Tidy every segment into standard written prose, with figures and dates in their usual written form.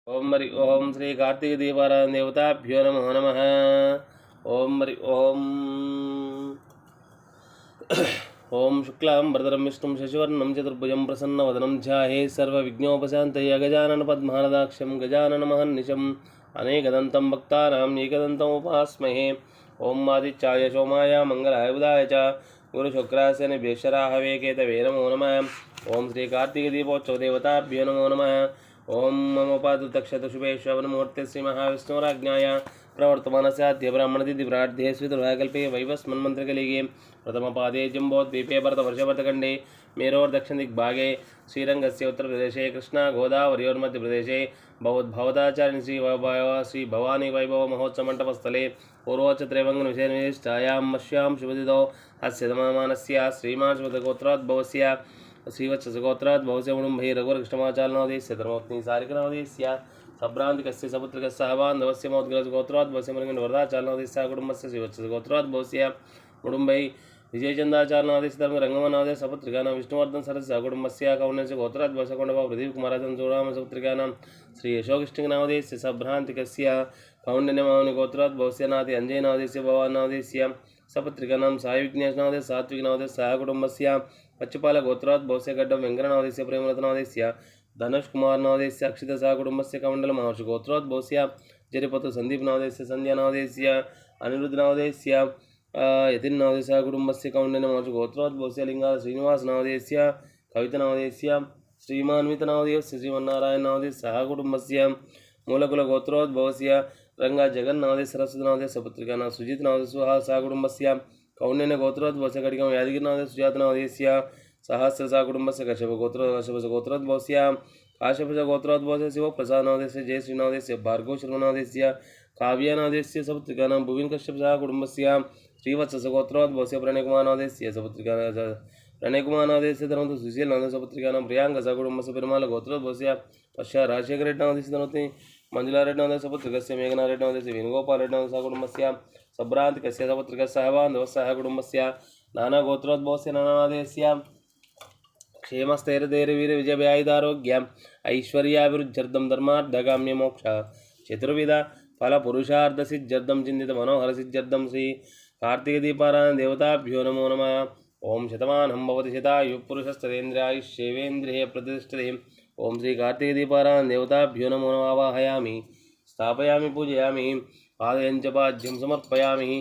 ओम मरि ओम श्री कार्तिक दीपारायण देवताभ्यो नमो नमः। ओम मरि ओम ओम शुक्लां वरदरं विष्णुं शशिवर्णं चतुर्भुजं प्रसन्नवदनं ध्याये सर्वविघ्नोपशान्तये गजानन पद्मार्गाक्षं गजानन महर्निशम् अनेकदन्तं भक्तानां एकदन्तमुपास्महे। ओम आदित्याय सोमाय मंगलाय बुधाय च गुरुशुक्रास्य निभ्यक्षराहवे केतवे नमो नमः। ओम श्री कार्तिक दीपोत्सव देवताभ्यो नमो नमः। ओम मम पादुतक्षतुशुभे श्रवणमुहूर्ते श्री महाविष्णुराज्ञाय प्रवर्तमानस्याद्य ब्राह्मणतिथिप्रार्थे स्वीतुर्वाकल्पे वैवस्मन्मन्त्रकलिगे प्रथमपादे जम्बोद्वीपे भरतवर्षभरतखण्डे मेरोर्दक्षिणदिग्भागे श्रीरङ्गस्य उत्तरप्रदेशे कृष्णा गोदावर्योर्मध्यप्रदेशे भवोद्भवताचार्य श्री भवानी वैभव महोत्सवमण्डपस्थले पूर्वोच्चत्रैवङ्गविषयनिष्ठायां मश्यां शुभदिदौ अस्य तमामानस्य श्रीमान् शुभदगोत्रोद्भवस्य श्रीवत्सगोत्राद्भवस्य मुडुम्भै रघुवरकृष्णमाचार्यनादेश्य धर्मपत्नी सारिकनादेश्य सभ्रान्तिकस्य सपुत्रकस्य सहबान्धवस्य मोद्गलगोत्रोद्भवस्य मुनिगणवरदाचार्यनादेश्य कुटुम्बस्य श्रीवत्सगोत्राद्भवस्य मुडुम्बै विजयचन्द्राचार्यनादेश्य धर्मरङ्गमनादेश सपुत्रिकानां विष्णुवर्धन सरस्य कुटुम्बस्य कौण्यस्य गोत्राद्भवस्य कोण्डभा प्रदीपकुमाराजन जोराम सपुत्रिकानां श्री अशोकष्टिङ्गनादेश्य सभ्रान्तिकस्य कौण्डन्यमामुनिगोत्राद्भवस्य नाति अञ्जयनादेश्य भवानादेश्य सपुत्रिकानां सायविघ्नेशनादेश सात्विकनादेश सहकुटुम्बस्य पच्चपालगोत्राद्भवस्य गड्डं वेङ्कटनादेश्य प्रेमरत्नादेश्य धनुष्कुमारनादेश्य अक्षितसहकुटुम्बस्य कमण्डलमहर्षिगोत्रोद्भवस्य जरिपतु सन्दीपनादेश्य सन्ध्यानादेश्य अनिरुद्धनादेश्य यतिन्नादेश्य कुटुम्बस्य कौण्डन्यमहर्षिगोत्रोद्भवस्य लिङ्गाल श्रीनिवासनादेश्य कवितनादेश्य श्रीमान्वितनादेश्य श्रीमन्नारायणनादेश्य सहकुटुम्बस्य मूलकुलगोत्रोद्भवस्य रंगा जगन्नादेश सरस्वतीनादेश सपुत्रिकानां सुजितनादेश्य सहकुटुम्बस्य कौण्डन्यगोत्रोद्भवस्य कटिकं यादगिरिनादेश सुजातनादेश्य सहस्रसहकुटुम्बस्य कश्यपगोत्रोद्भवस्य काश्यपगोत्रोद्भवस्य शिवप्रसादनादेश्य जयश्रीनादेश्य भार्गवशर्मनादेश्य काव्यनादेश्य सपुत्रिकानां भुविन कश्यपसहकुटुम्बस्य श्रीवत्सगोत्रोद्भवस्य प्रणयकुमारनादेश्य सपुत्रिका प्रणयकुमारनादेश्य धर्मतु सुशीलनादेश सपुत्रिकानां प्रियांकसहकुटुम्बस्य पेरुमालगोत्रोद्भवस्य पश्चात् राजशेखररेड्डिनादेश्य धर्मति मंजुलारेड्डिनादेश सपुत्रिकस्य मेघनारेड्डिनादेश्य वेणुगोपालरेड्डिनादेश कुटुम्बस्य सभ्रान्तिकस्य सपुत्रिकस्य सहबान्धवस्य कुटुम्बस्य नानागोत्रोद्भवस्य नानादेश्य क्षेमस्थैर्यधैर्यवीरविजयायुधारोग्यम् ऐश्वर्याभिवृद्ध्यर्थं धर्मार्थकाम्यमोक्ष चतुर्विध फलपुरुषार्थसिद्ध्यर्थं चिन्तितमनोहरसिद्ध्यर्थं श्री कार्तिकदीपारायण देवताभ्यो नमो नमः। ओम शतमानं भवति शतायुः पुरुषस्तदेन्द्रियायुष्येवेन्द्रिये प्रतिष्ठते। ओम श्री कार्तिकदीपारायण देवताभ्यो नमो नमः। आवाहयामि स्थापयामि पूजयामि पादयञ्च पाद्यं समर्पयामि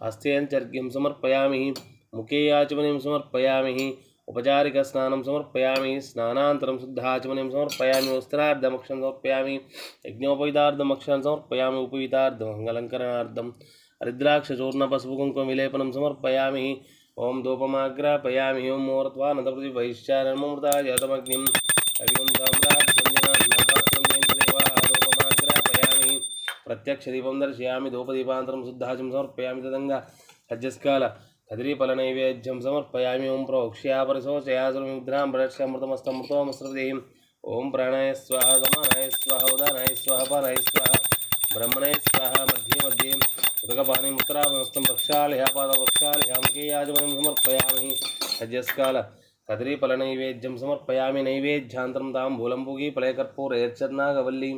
हस्तेऽर्घ्यं समर्पयामि मुखे आचमनीं समर्पयामि उपचारिकस्नानं समर्पयामि स्नानानन्तरं शुद्धाचमनीं समर्पयामि वस्त्रार्धमक्षं समर्पयामि यज्ञोपवीतार्धमक्षं समर्पयामि उपवीतार्धमङ्गलङ्करणार्थं हरिद्राक्षचूर्णपशुकुङ्कुमविलेपनं समर्पयामि ओम धूपमाग्रापयामि ओम मूर्ध्वानतप्रतिवैश्चारणमृताजतमग्निं हरिओं साम्राज्यञ्जनात्मपात्रं प्रत्यक्षदीपं दर्शयामि धूपदीपानन्तरं शुद्धाचमं समर्पयामि तदङ्गा सज्जस्काल कदलीफलनैवेद्यं समर्पयामि ओम प्रोक्ष्यापरिशोचयासुरमुद्रां प्रदक्षमृतमस्तमृतोमस्रदेहिं ओम प्राणाय स्वाहा समानाय स्वाहा उदानाय स्वाहा पानाय स्वाहा ब्रह्मणे स्वाहा मध्ये मध्ये उदकपानीं उत्तराभमस्तं प्रक्षालयापादप्रक्षालयामुखे याजमनं समर्पयामि सज्जस्काल कदलीफलनैवेद्यं समर्पयामि नैवेद्यान्तरं ताम्बूलं पूगीफलैकर्पूरैर्चन्नागवल्लीं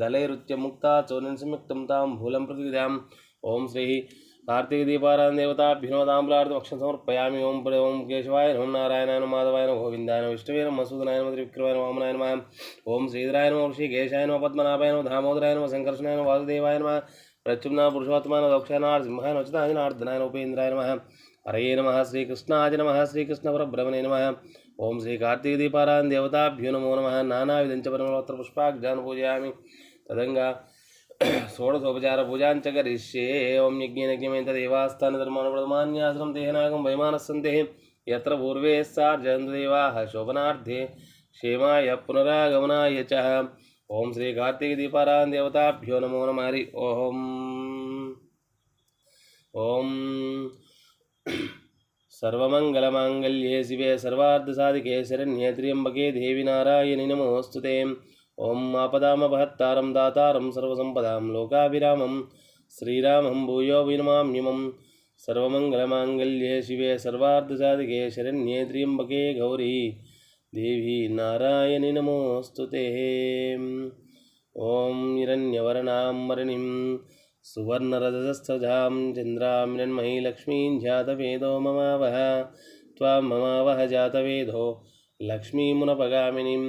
दलैरुच्यमुक्ता चूर्णेन संयुक्तं ताम्बूलं प्रतिविधाम् ओम श्री कार्तिकदीपारायण देवताभ्यो नमः। ताम्बूलार्धमक्षं समर्पयामि ओम केशवाय नमः नारायणाय नमः माधवाय नमः गोविन्दाय नमः विष्णवे नमः मसूदनाय नमः त्रिविक्रमाय नमः वामनाय नमः ओम श्रीधराय नमः ऋषिकेशाय नमः पद्मनाभाय नमः दामोदराय नमः संकर्षणाय नमः वासुदेवाय नमः प्रच्युम्नाय पुरुषोत्तमाय नमः दक्षायनाय सिंहाय नमः चिदायनार्दनाय नमः उपेन्द्राय नमः हरये नमः श्रीकृष्णाय नमः श्रीकृष्णपरब्रह्मणे नमः ओम श्री कार्तिकदीपारायण देवताभ्यो नमो नमः। नानाविधञ्च परमोत्तर पुष्पाख्यान् पूजयामि तदङ्गा षोडशोपचार पूजांच करिष्ये। ओम यज्ञेन तदेवास्थानधर्मानुप्रदमान्याश्रम देहनागं वैमानस्सन्तेः यत्र पूर्वे सार्जन्तु देवाः शोभनार्थे क्षेमाय पुनरागमनाय च। ओम श्री कार्तिकदीपारायण देवताभ्यो नमो नमः। हरि ओम ओम सर्वमंगलमांगल्ये शिवे सर्वार्थसाधिके शरण्ये त्र्यंबके देवी नारायणि नमोऽस्तुते। ओम आपदामपहत्तारं दातारं सर्वसंपदां लोकाभिरामं श्रीरामं भूयो विनमाम्यमं सर्वमंगलमांगल्ये शिवे सर्वार्थसाधिके शरण्ये त्र्यंबके गौरी देवी नारायणि नमोऽस्तुते। ఓం హిరణ్యవర్ణాం మరణిం సువర్ణరజస్తజాం చంద్రాం హిరణ్మయీ లక్ష్మీం జాతవేదో మమావహ త్వాం మమావహ జాతవేదో లక్ష్మీమునపగామినిం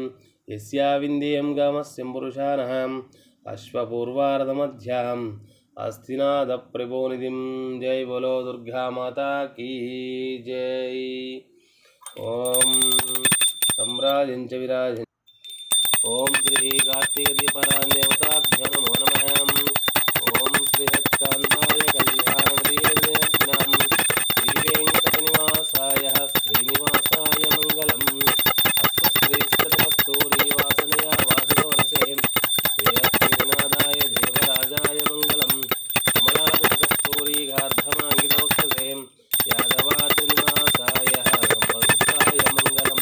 యస్యా విందేయం గామస్యం పురుషానః అశ్వపూర్వార్ధమధ్యాం అస్థినాద ప్రభోనిధిం జై బోలో దుర్గా మాతా కీ జై. ఓం సమ్రాజంచ విరాజ. ఓం శ్రీ కార్తీకదీపారాయణదేవతాభ్యో నమో నమః. ఓం శ్రీహత్కాంతాయ కళ్యాణదీనాం శ్రీవేంకటనివాసాయ శ్రీనివాసాయ మంగళం. అస్తు శ్రీస్తనకస్తూరీవాసనయా వాసితోరసే శ్రీహస్తినాదాయ దేవరాజాయ మంగళం. కమలాకస్తూరీగార్ధమాంగితవక్షసే యాదవాద్రినివాసాయ సంపద్గుప్తాయ మంగళం.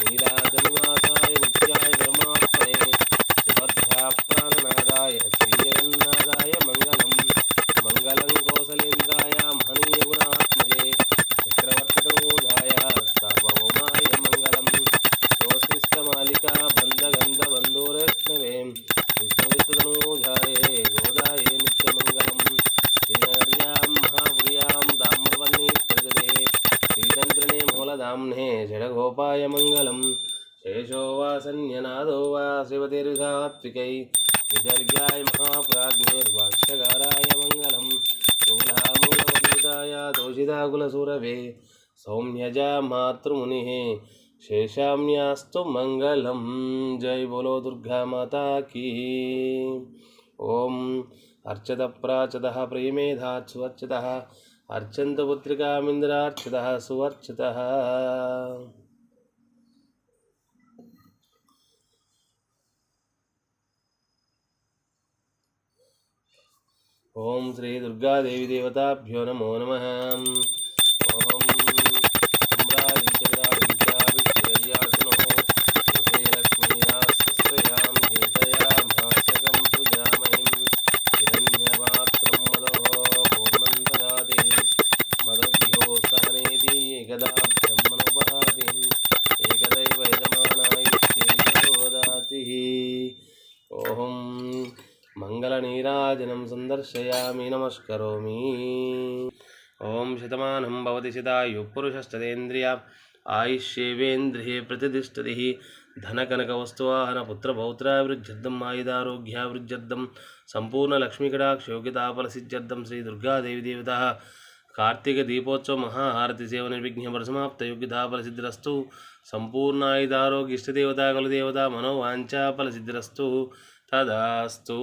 నీలాజనివాసాయ నిత్యాయ పరమాత్మనే సుభద్రాప్రాణనాదాయ శ్రీజగన్నాథాయ మంగళం. మంగళం కౌసలేంద్రాయ మహనీయగుణాత్మజే చక్రవర్తితనూజాయ సార్వభౌమాయ మంగళం. స్తోత్రిష్టమాలికా బంధగంధబంధూరష్ణవే విష్ణువిస్తనూజాయే గోదాయే నిత్యమంగళం. శ్రీనగర్యాం మహాపుర్యాం దామ్రవర్ణీ ప్రజలే శ్రీతంత్రిణే మూలధామ్నే జడగోపాయ మంగళం. శేషో వా సన్యనాదో వా శ్రీవతిర్సాత్వికై విదర్గాయ మహాప్రాజ్ఞైర్భాష్యకారాయ మంగళం. స్థూలామూలవర్ణితాయ దోషితాకులసురవే సౌమ్యజా మాతృమునిః శేషామ్యాస్తు మంగళం. జై బోలో దుర్గా మాతా కీ. ఓం అర్చత ప్రాచతః ప్రియమేధాత్ సువర్చితః అర్చంతు పుత్రికామింద్రార్చితః సువర్చితః. ఓం శ్రీ దుర్గాదేవి దేవతాభ్యో నమో నమః. ఓం సమ్రాజించ విరాజించ విశ్వేర్యాచనో గృహే లక్ష్మీనాస్తస్యాం గీతయా భాస్యకం సుజామహిం హిరణ్యపాత్రం మదోః పూర్ణం దదాతి మదభ్యో సహనేతి ఏకదా బ్రహ్మణోపహాతి ఏకదైవ యజమానాయుష్యేజో దదాతి. ఓం మంగళనీరాజనం సందర్శయామి నమస్కరోమి. ఓం శతమానం భవతి శతాయు పురుషస్తేంద్రియ ఆయుష్యేవేంద్రియే ప్రతిష్టతి. ధనకనకవస్తువాహన పుత్రపౌత్రాభివృద్ధ్యర్థం ఆయుధారోగ్యాభివృద్ధ్యర్థం సంపూర్ణలక్ష్మీకటాక్షయోగ్యతాఫలసిద్ధ్యర్థం శ్రీ దుర్గాదేవి దేవత కార్తీక దీపోత్సవ మహాహారతి సేవ నిర్విఘ్న పరిసమాప్త యోగ్యతాఫలసిద్ధిరస్తు. సంపూర్ణాయుధారోగ్య ఇష్టదేవత కులదేవత మనోవాంఛాఫలసిద్ధిరస్తు. తదాస్తు.